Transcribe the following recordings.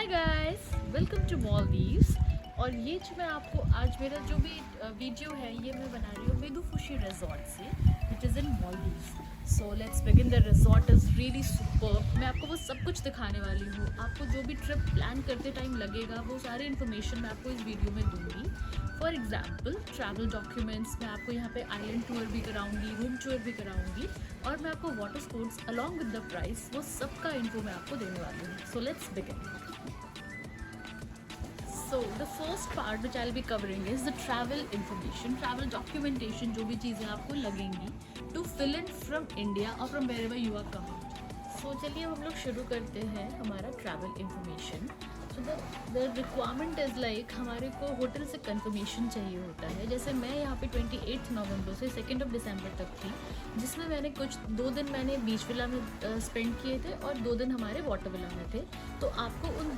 Hi guys, welcome to Maldives. और ये जो मैं आपको आज मेरा जो भी वीडियो है ये मैं बना रही हूँ मेदुफुशी रिजॉर्ट से, which is in Maldives. So let's begin. The resort is really superb. मैं आपको वो सब कुछ दिखाने वाली हूँ। आपको जो भी ट्रिप प्लान करते टाइम लगेगा वो सारी इन्फॉर्मेशन मैं आपको इस वीडियो में दूंगी। फॉर एग्जाम्पल ट्रैवल डॉक्यूमेंट्स, मैं आपको यहाँ पे आइलैंड टूर भी कराऊंगी, रूम टूर भी कराऊंगी, और मैं आपको water sports along with the price वो सब का इन्फो मैं आपको देने वाली हूँ। So let's begin. So the first part which I'll be covering is the travel information, travel documentation, जो भी चीज़ें आपको लगेंगी to fill in from India or from wherever you are coming. So चलिए हम लोग शुरू करते हैं हमारा travel information. So the requirement is like हमारे को होटल से कंफर्मेशन चाहिए होता है। जैसे मैं यहाँ पे 28 नवंबर से 2 दिसंबर तक थी, जिसमें मैंने कुछ 2 दिन मैंने बीच विला में स्पेंड किए थे और 2 दिन हमारे वाटर विला में थे। तो आपको उन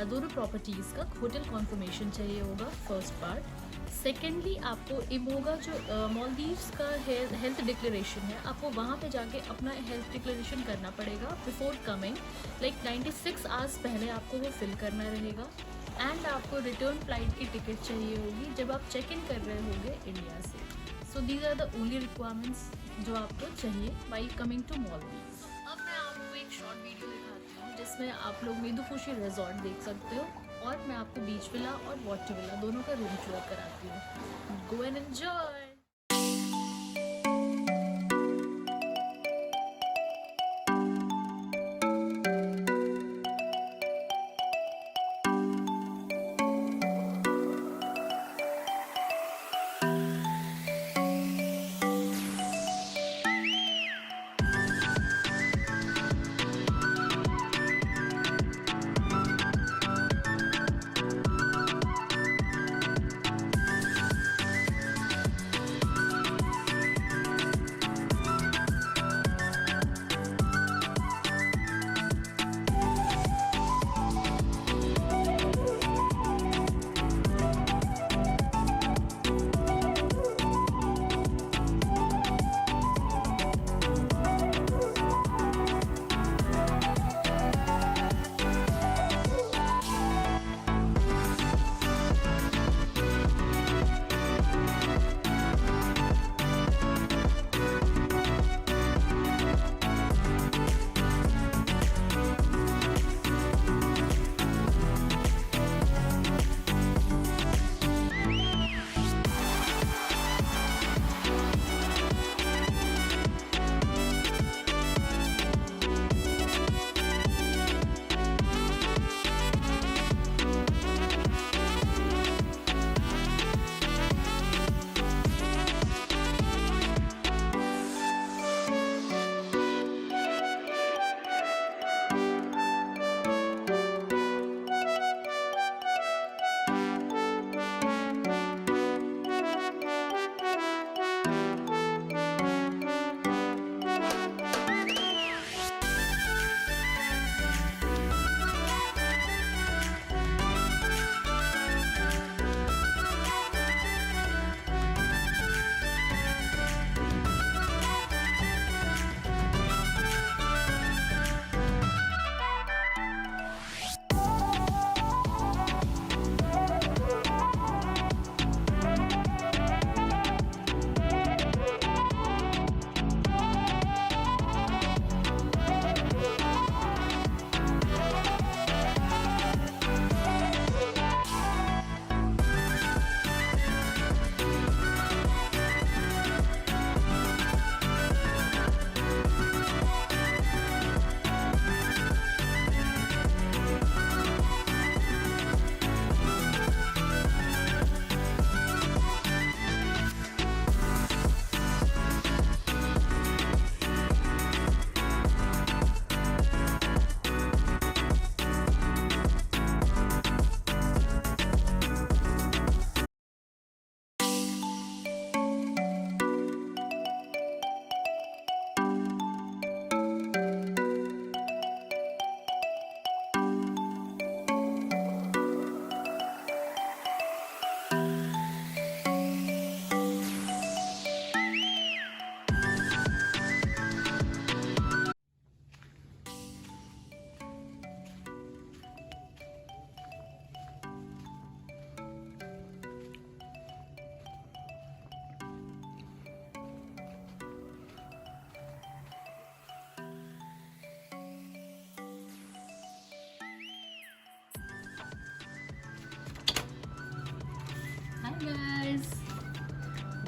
दोनों प्रॉपर्टीज़ का होटल कॉन्फर्मेशन चाहिए होगा, फर्स्ट पार्ट। सेकेंडली आपको इमोगा जो मालदीव्स का हेल्थ डिक्लेरेशन है, आपको वहाँ पे जाके अपना हेल्थ डिक्लेरेशन करना पड़ेगा बिफोर कमिंग। लाइक 96 आवर्स पहले आपको वो फिल करना रहेगा। एंड आपको रिटर्न फ्लाइट की टिकट चाहिए होगी जब आप चेक इन कर रहे होंगे इंडिया से। So these are the only requirements जो आपको चाहिए वाइल कमिंग टू मालदीव्स। अब मैं आपको एक शॉर्ट वीडियो दिखाती हूँ जिसमें आप लोग मेदुफुशी रिजॉर्ट देख सकते हो, और मैं आपको बीच विला और वाटर विला दोनों का रूम टूर कराती हूँ। Go and enjoy.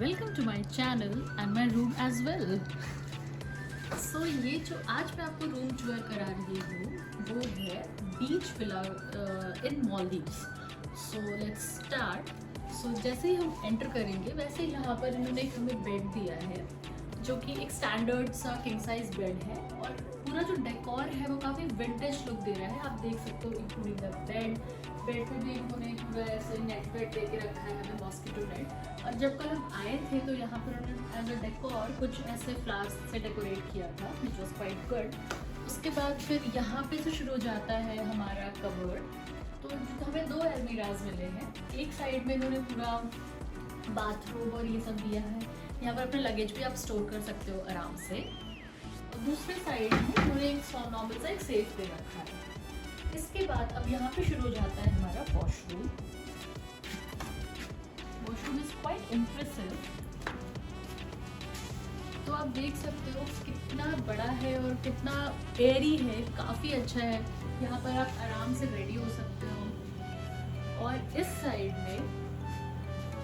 Welcome to my channel and my room as well. So ये जो आज मैं आपको रूम टूर करा रही हूँ वो है beach villa in Maldives. So let's start. So जैसे ही हम एंटर करेंगे वैसे ही यहाँ पर इन्होंने हमें बेड दिया है जो कि एक स्टैंडर्ड सा किंग साइज बेड है और पूरा जो डेकोर है वो काफ़ी विंटेज लुक दे रहा है। आप देख सकते हो इंक्लूडिंग द बेड पे भी इन्होंने पूरा ऐसे नेट बेड दे के रखा है हमें, मॉस्किटो नेट। और जब कल हम आए थे तो यहाँ पर उन्होंने एज अ डेकोर कुछ ऐसे फ्लावर्स से डेकोरेट किया था विच वॉज क्वाइट गुड। उसके बाद फिर यहाँ पे से शुरू हो जाता है हमारा कबर्ड। तो हमें 2 अलमीराज मिले हैं। एक साइड में इन्होंने पूरा बाथरूम और ये सब दिया है, यहाँ पर अपने लगेज भी आप स्टोर कर सकते हो आराम से। और दूसरे साइड में इन्होंने एक नॉर्मल सा एक सेफ दे रखा है। इसके बाद अब यहाँ पे शुरू हो जाता है हमारा washroom. Washroom is quite impressive. तो आप देख सकते हो कितना बड़ा है और कितना एयरी है, काफ़ी अच्छा है। यहाँ पर आप आराम से रेडी हो सकते हो। और इस साइड में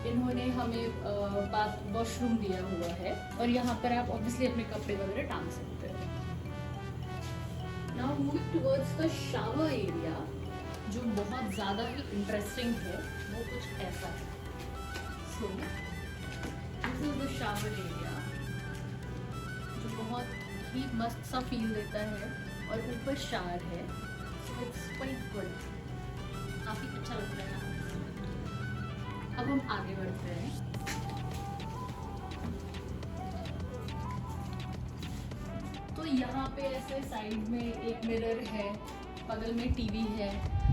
इन्होंने हमें बाथ वॉशरूम दिया हुआ है और यहाँ पर आप ऑब्वियसली अपने कपड़े वगैरह टांग सकते हो। Now moving towards the shower area जो बहुत ज़्यादा ही इंटरेस्टिंग है, वो कुछ ऐसा है। So this is the shower area जो बहुत ही मस्त सा फील देता है और ऊपर शावर है। सो इट्स क्वाइट गुड, काफ़ी अच्छा लगता है। अब हम आगे बढ़ते हैं। तो यहाँ पे ऐसे साइड में एक मिरर है, बगल में टीवी है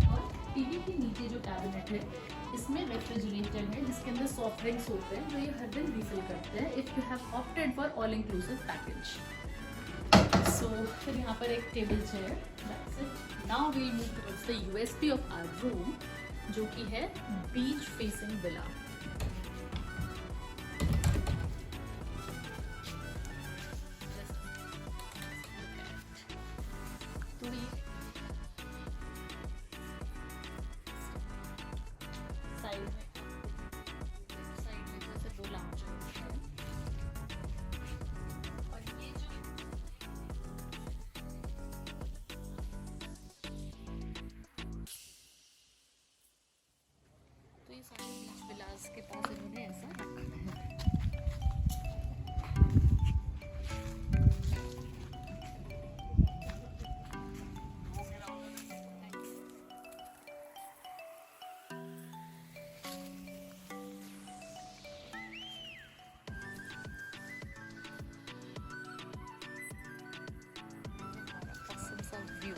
और टीवी के नीचे जो कैबिनेट है इसमें रेफ्रिजरेटर है जिसके अंदर सॉफ्ट ड्रिंक्स होते हैं जो ये हर दिन रिफिल करते हैं if you have opted for all inclusive package. So फिर यहाँ पर एक table chair. That's it. Now we move towards the USP of our room जो कि है बीच फेसिंग विला। तो ये साइड में जैसे 2 लाउंज है और ये जो ये सारे बीच विलास के पास इन्होंने ऐसा रखा है। पसंद सा view.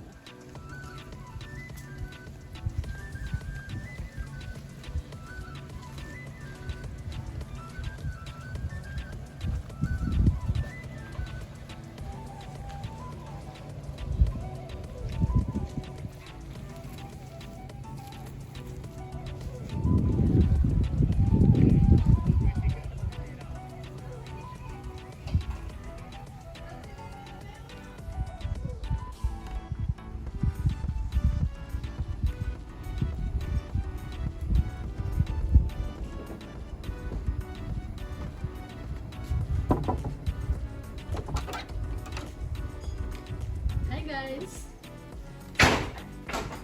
Guys,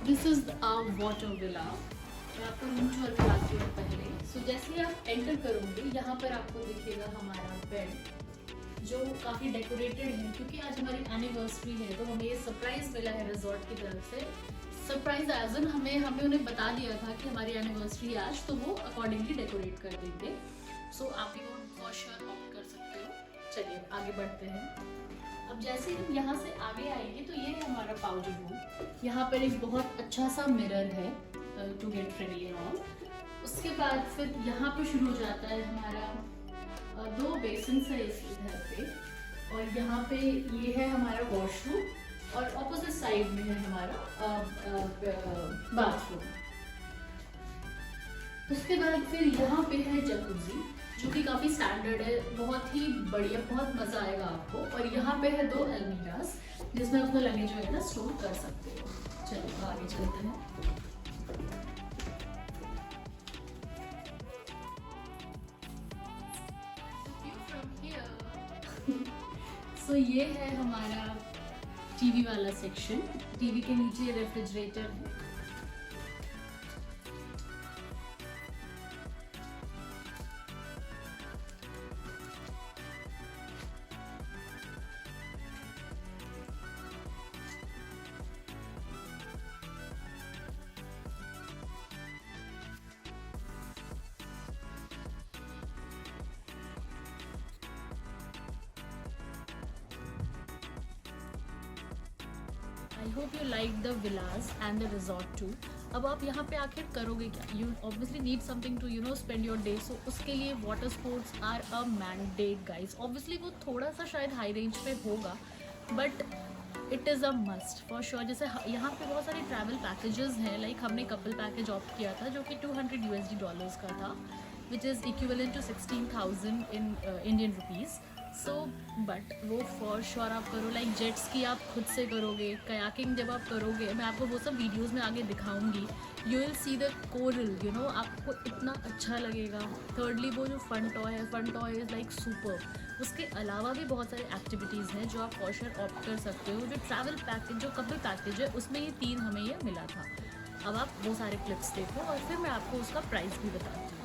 this is our water villa। मैं आपको रूम टूर कराती हूँ पहले। सो जैसे ही आप एंटर करोगे यहाँ पर आपको दिखेगा हमारा बेड जो काफ़ी डेकोरेटेड है क्योंकि आज हमारी एनिवर्सरी है तो हमें ये सरप्राइज मिला है रिजॉर्ट की तरफ से। सरप्राइज एज इन हमें उन्हें बता दिया था कि हमारी एनिवर्सरी आज, तो वो अकॉर्डिंगली डेकोरेट कर देंगे। सो आप भी वो फॉर श्योर ऑप्ट कर सकते हो। चलिए आगे बढ़ते हैं। अब जैसे ही हम यहाँ से आगे आएंगे तो ये है हमारा पाउडर रूम। यहाँ पर एक बहुत अच्छा सा मिरर है to get ready and all. उसके बाद फिर यहाँ पे शुरू हो जाता है हमारा 2 बेसिन है इधर पे और यहाँ पे ये है हमारा वॉशरूम और ऑपोजिट साइड में है हमारा बाथरूम। उसके बाद फिर यहाँ पे है जकूजी जो कि काफ़ी स्टैंडर्ड है, बहुत ही बढ़िया, बहुत मज़ा आएगा आपको। और यहाँ पे है 2 अलमीराज जिसमें अपना लगेज वगैरह स्टोर कर सकते हो। चलिए आगे चलते हैं। सो ये है हमारा टीवी वाला सेक्शन। टीवी के नीचे रेफ्रिजरेटर है। I hope you like the villas and the resort too. अब आप यहाँ पे आखिर करोगे क्या? You obviously need something to spend your day. So उसके लिए water sports are a mandate guys. Obviously वो थोड़ा सा शायद हाई रेंज पे होगा, but it is a must for sure. जैसे यहाँ पे बहुत सारे ट्रैवल पैकेजेस हैं। लाइक हमने कपल पैकेज ऑप्ट किया था जो कि $200 का था, which is equivalent to 16,000 in Indian rupees. So but वो फॉर श्योर आप करो। लाइक जेट स्की आप खुद से करोगे, कयाकिंग जब आप करोगे, मैं आपको वो सब वीडियोज़ में आगे दिखाऊंगी। You will see the coral, आपको इतना अच्छा लगेगा। थर्डली वो जो फन टॉय है, fun toy is like super. उसके अलावा भी बहुत सारी एक्टिविटीज़ हैं जो आप फॉर श्योर ऑप्ट कर सकते हो। जो ट्रैवल पैकेज, जो कपल पैकेज है, उसमें ये 3 हमें ये मिला था। अब आप वो सारे क्लिप्स देखो और फिर मैं आपको उसका प्राइस भी बताती हूँ।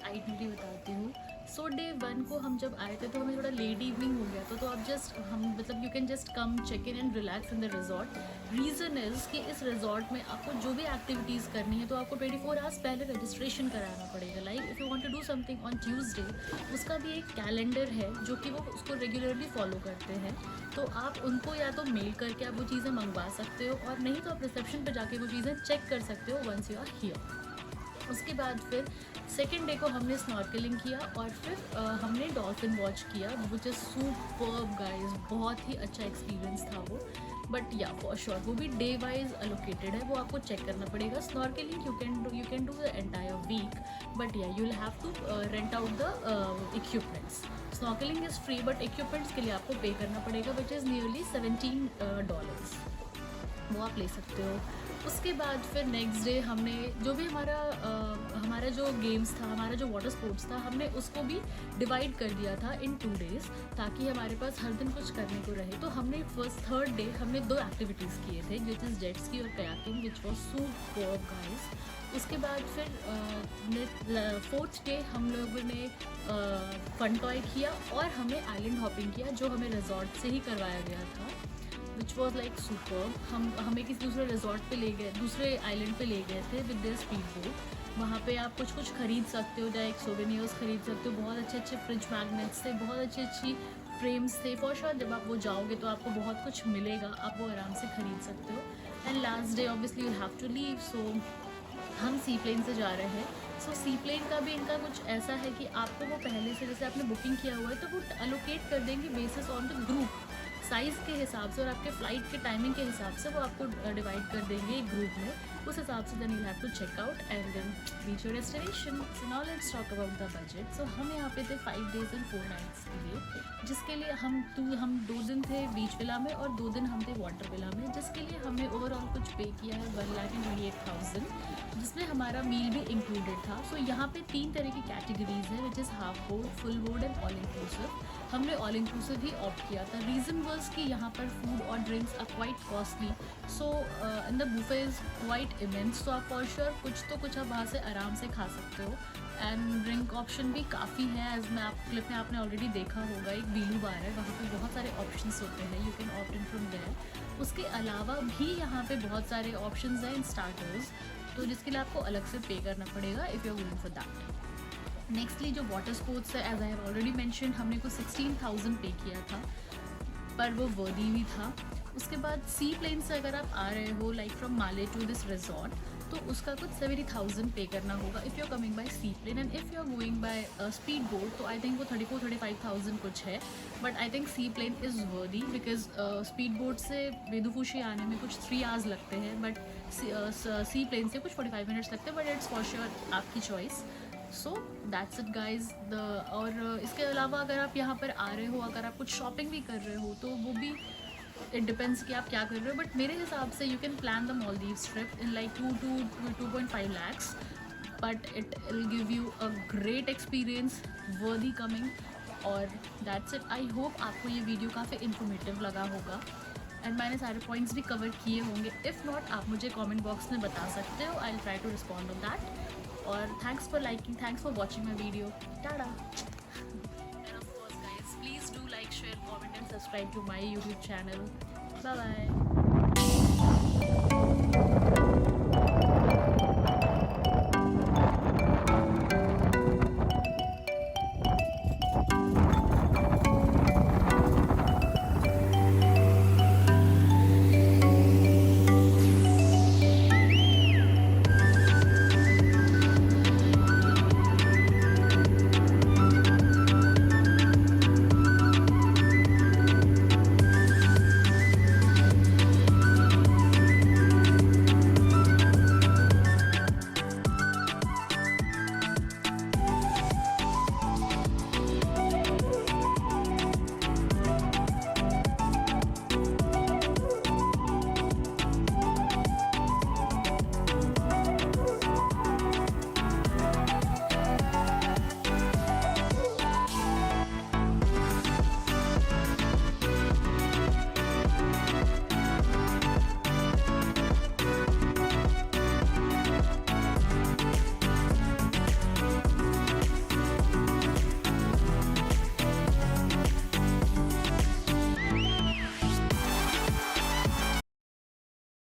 आइटनरी बताती हूँ। सो डे 1 को हम जब आए थे तो हमें थोड़ा लेट इवनिंग हो गया था, तो अब you can just come check in and relax in the resort. Reason is कि इस रिजॉर्ट में आपको जो भी एक्टिविटीज़ करनी है तो आपको 24 आवर्स पहले रजिस्ट्रेशन कराना पड़ेगा। Like if you want to do something on Tuesday, उसका भी एक कैलेंडर है जो कि वो उसको रेगुलरली फॉलो करते हैं। तो आप उनको या तो मेल करके आप वो चीज़ें मंगवा सकते हो, और नहीं तो आप रिसेप्शन पर जाके वो चीज़ें चेक कर सकते हो वंस यू आर हियर। उसके बाद फिर सेकेंड डे को हमने स्नॉर्कलिंग किया और फिर हमने डॉल्फिन वॉच किया, विच इज़ सुपर्ब गाइस। बहुत ही अच्छा एक्सपीरियंस था वो। बट या फॉर श्योर वो भी डे वाइज अलोकेटेड है, वो आपको चेक करना पड़ेगा। Snorkelling you can do the entire week, but yeah you will have to rent out the equipments. Snorkelling is free, but equipments के लिए आपको पे करना पड़ेगा, विच इज़ नियरली $17। वो आप ले सकते हो। उसके बाद फिर नेक्स्ट डे हमने जो भी हमारा जो गेम्स था, हमारा जो वाटर स्पोर्ट्स था, हमने उसको भी डिवाइड कर दिया था इन 2 days, ताकि हमारे पास हर दिन कुछ करने को रहे। तो हमने थर्ड डे हमने 2 एक्टिविटीज़ किए थे, विच इज़ जेट स्की और kayaking, which was superb guys. उसके बाद फिर फोर्थ डे हम लोगों ने फन टॉय किया और हमने आइलैंड हॉपिंग किया, जो हमें रिजॉर्ट से ही करवाया गया था, विच वॉज लाइक सुपर। हमें किसी दूसरे रिजॉर्ट पे ले गए, दूसरे आइलैंड पे ले गए थे विद द स्पीड बोट। वहाँ पे आप कुछ खरीद सकते हो, चाहे सोवेनियर्स खरीद सकते हो। बहुत अच्छे फ्रिज मैग्नेट्स थे, बहुत अच्छी फ्रेम्स थे। फॉर श्योर जब आप वो जाओगे तो आपको बहुत कुछ मिलेगा, आप वो आराम से खरीद सकते हो। And last day obviously you have to leave, so हम सी प्लेन से जा रहे हैं। सो सी प्लेन का भी इनका कुछ ऐसा है कि आपको वो पहले से जैसे आपने बुकिंग किया हुआ है तो वो अलोकेट कर देंगे basis on the group size के हिसाब से और आपके फ़्लाइट के टाइमिंग के हिसाब से वो आपको डिवाइड कर देंगे एक ग्रुप में। उस हिसाब से then you have to check out and then reach your destination. So now let's talk about the budget. So हम यहाँ पे थे 5 days and 4 nights के लिए, जिसके लिए हम 2 दिन थे बीच विला में और 2 दिन हम थे वाटर विला में, जिसके लिए हमने ओवरऑल कुछ पे किया है 1,28,000, जिसमें हमारा मील भी इंक्लूडेड था। सो यहाँ पे 3 तरह की कैटेगरीज है which is half board, full board and all inclusive. हमने ऑल इंक्लूसिव ही ऑप्ट किया था। रीज़न वाज कि यहाँ पर फूड और drinks are quite costly, so in the buffet is quite immense. तो आप फॉर श्योर कुछ आप वहाँ से आराम से खा सकते हो एंड ड्रिंक ऑप्शन भी काफ़ी है। एज मैं आप क्लिप में आपने ऑलरेडी देखा होगा, एक बीलू बार है, वहाँ पे बहुत सारे ऑप्शंस होते हैं, you can opt in from there. उसके अलावा भी यहाँ पे बहुत सारे ऑप्शंस हैं इन स्टार्टर्स, तो जिसके लिए आपको अलग से पे करना पड़ेगा if you are going for that. Nextly जो वाटर स्पोर्ट्स है, as I have already mention, हमने को 16,000 पे किया था, पर वो वर्दी भी था। उसके बाद सी प्लेन से अगर आप आ रहे हो like from Male to this resort, तो उसका कुछ 70,000 पे करना होगा if you are coming by sea plane. And if you are going by speed boat तो आई थिंक वो 34,000-35,000 कुछ है, but I think sea plane is worthy because speed boat से वेदुफुशी आने में कुछ 3 hours लगते हैं, बट सी प्लेन से कुछ 45 minutes लगते हैं, बट इट्स फॉर श्योर आपकी choice. So that's it guys. और इसके अलावा अगर आप यहाँ पर आ रहे हो, अगर आप कुछ शॉपिंग भी कर रहे हो तो वो भी इट डिपेंड्स कि आप क्या कर रहे हो, बट मेरे हिसाब से you can plan the Maldives trip in like 2 to 2.5 lakhs, but it will give you a great experience, वर्दी कमिंग। और दैट्स इट। आई होप आपको ये वीडियो काफ़ी इन्फॉर्मेटिव लगा होगा एंड मैंने सारे पॉइंट्स भी कवर किए होंगे। इफ़ नॉट, आप मुझे कमेंट बॉक्स में बता सकते हो, I will try to respond on that. और thanks for liking, thanks for watching my video. Tata. And of course guys, please do like, share, comment and subscribe to my YouTube channel. Bye bye.